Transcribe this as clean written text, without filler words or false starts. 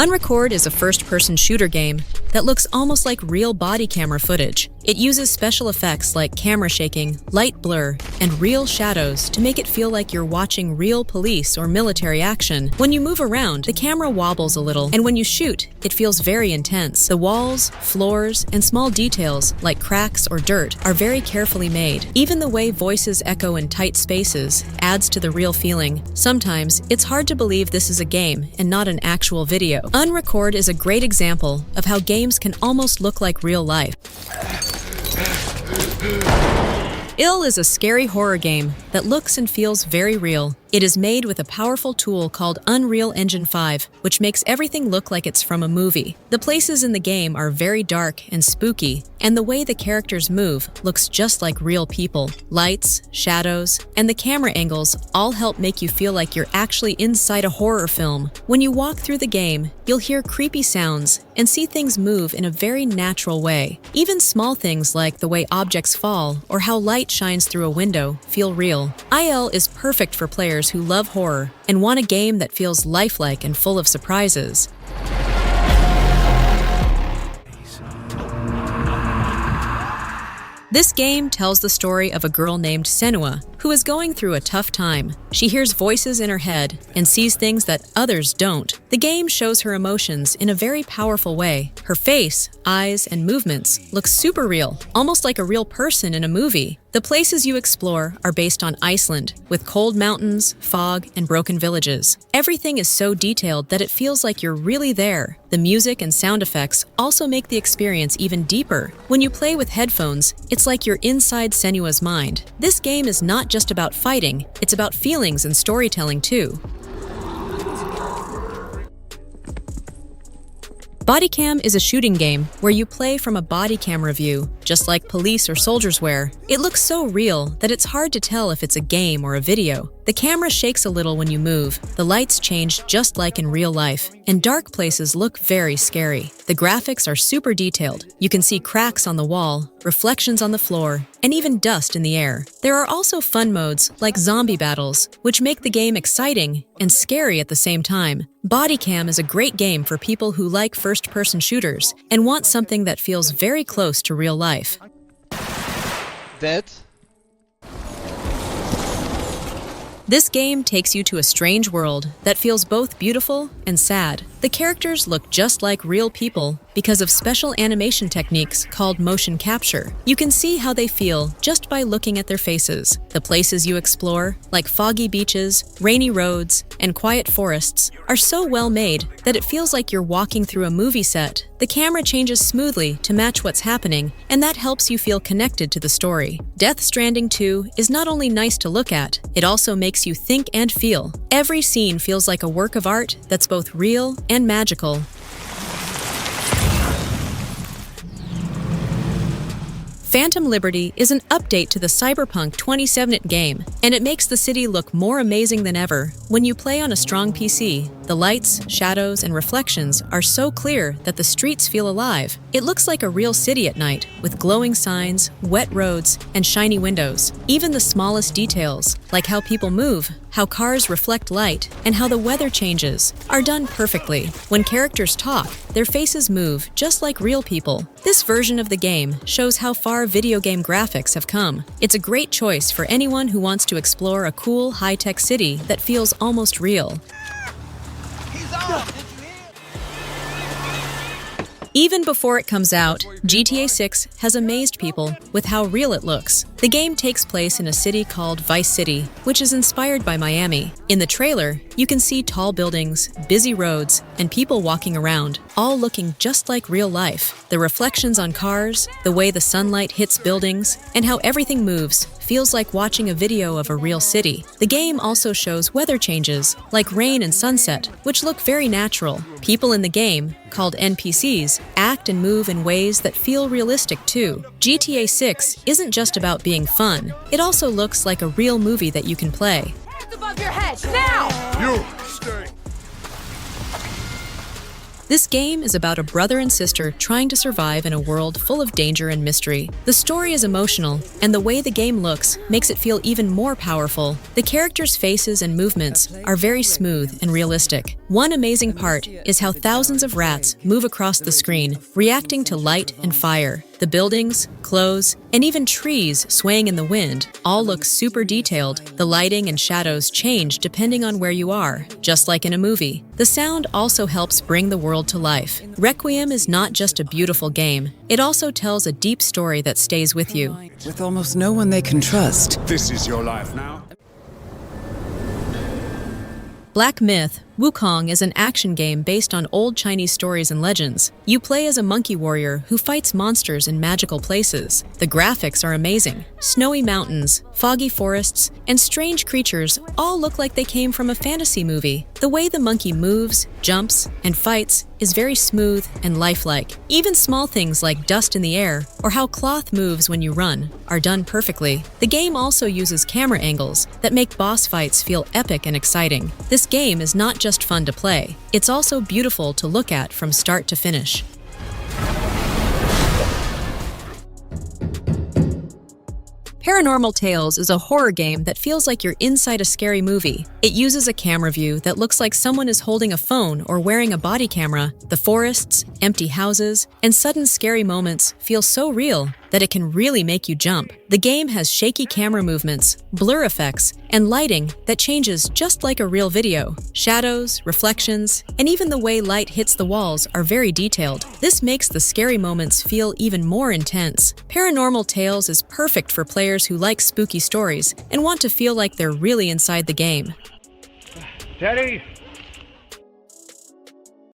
Unrecord is a first-person shooter game that looks almost like real body camera footage. It uses special effects like camera shaking, light blur, and real shadows to make it feel like you're watching real police or military action. When you move around, the camera wobbles a little, and when you shoot, it feels very intense. The walls, floors, and small details, like cracks or dirt, are very carefully made. Even the way voices echo in tight spaces adds to the real feeling. Sometimes, it's hard to believe this is a game and not an actual video. Unrecord is a great example of how games can almost look like real life. Ill is a scary horror game that looks and feels very real. It is made with a powerful tool called Unreal Engine 5, which makes everything look like it's from a movie. The places in the game are very dark and spooky, and the way the characters move looks just like real people. Lights, shadows, and the camera angles all help make you feel like you're actually inside a horror film. When you walk through the game, you'll hear creepy sounds and see things move in a very natural way. Even small things like the way objects fall or how light shines through a window feel real. IL is perfect for players who love horror and want a game that feels lifelike and full of surprises. This game tells the story of a girl named Senua who is going through a tough time. She hears voices in her head and sees things that others don't. The game shows her emotions in a very powerful way. Her face, eyes, and movements look super real, almost like a real person in a movie. The places you explore are based on Iceland, with cold mountains, fog, and broken villages. Everything is so detailed that it feels like you're really there. The music and sound effects also make the experience even deeper. When you play with headphones, it's like you're inside Senua's mind. This game is not just about fighting, it's about feelings and storytelling too. Bodycam is a shooting game where you play from a body camera view, just like police or soldiers wear. It looks so real that it's hard to tell if it's a game or a video. The camera shakes a little when you move, the lights change just like in real life, and dark places look very scary. The graphics are super detailed. You can see cracks on the wall, reflections on the floor, and even dust in the air. There are also fun modes like zombie battles, which make the game exciting and scary at the same time. Bodycam is a great game for people who like first-person shooters and want something that feels very close to real life. Dead. This game takes you to a strange world that feels both beautiful and sad. The characters look just like real people because of special animation techniques called motion capture. You can see how they feel just by looking at their faces. The places you explore, like foggy beaches, rainy roads, and quiet forests, are so well made that it feels like you're walking through a movie set. The camera changes smoothly to match what's happening, and that helps you feel connected to the story. Stranding 2 is not only nice to look at, it also makes you think and feel. Every scene feels like a work of art that's both real and magical. Phantom Liberty is an update to the Cyberpunk 2077 game, and it makes the city look more amazing than ever. When you play on a strong PC, the lights, shadows, and reflections are so clear that the streets feel alive. It looks like a real city at night, with glowing signs, wet roads, and shiny windows. Even the smallest details, like how people move, how cars reflect light, and how the weather changes, are done perfectly. When characters talk, their faces move just like real people. This version of the game shows how far video game graphics have come. It's a great choice for anyone who wants to explore a cool, high-tech city that feels almost real. Even before it comes out, GTA 6 has amazed people with how real it looks. The game takes place in a city called Vice City, which is inspired by Miami. In the trailer, you can see tall buildings, busy roads, and people walking around, all looking just like real life. The reflections on cars, the way the sunlight hits buildings, and how everything moves feels like watching a video of a real city. The game also shows weather changes, like rain and sunset, which look very natural. People in the game, called NPCs, act and move in ways that feel realistic too. GTA 6 isn't just about being fun. It also looks like a real movie that you can play. Hands above your head, now! You, stay. This game is about a brother and sister trying to survive in a world full of danger and mystery. The story is emotional, and the way the game looks makes it feel even more powerful. The characters' faces and movements are very smooth and realistic. One amazing part is how thousands of rats move across the screen, reacting to light and fire. The buildings, clothes, and even trees swaying in the wind all look super detailed. The lighting and shadows change depending on where you are, just like in a movie. The sound also helps bring the world to life. Requiem is not just a beautiful game, it also tells a deep story that stays with you. With almost no one they can trust. This is your life now. Black Myth: Wukong is an action game based on old Chinese stories and legends. You play as a monkey warrior who fights monsters in magical places. The graphics are amazing. Snowy mountains, foggy forests, and strange creatures all look like they came from a fantasy movie. The way the monkey moves, jumps, and fights is very smooth and lifelike. Even small things like dust in the air or how cloth moves when you run are done perfectly. The game also uses camera angles that make boss fights feel epic and exciting. This game is not just fun to play, it's also beautiful to look at from start to finish. Paranormal Tales is a horror game that feels like you're inside a scary movie. It uses a camera view that looks like someone is holding a phone or wearing a body camera. The forests, empty houses, and sudden scary moments feel so real that it can really make you jump. The game has shaky camera movements, blur effects, and lighting that changes just like a real video. Shadows, reflections, and even the way light hits the walls are very detailed. This makes the scary moments feel even more intense. Paranormal Tales is perfect for players who like spooky stories and want to feel like they're really inside the game. Steady.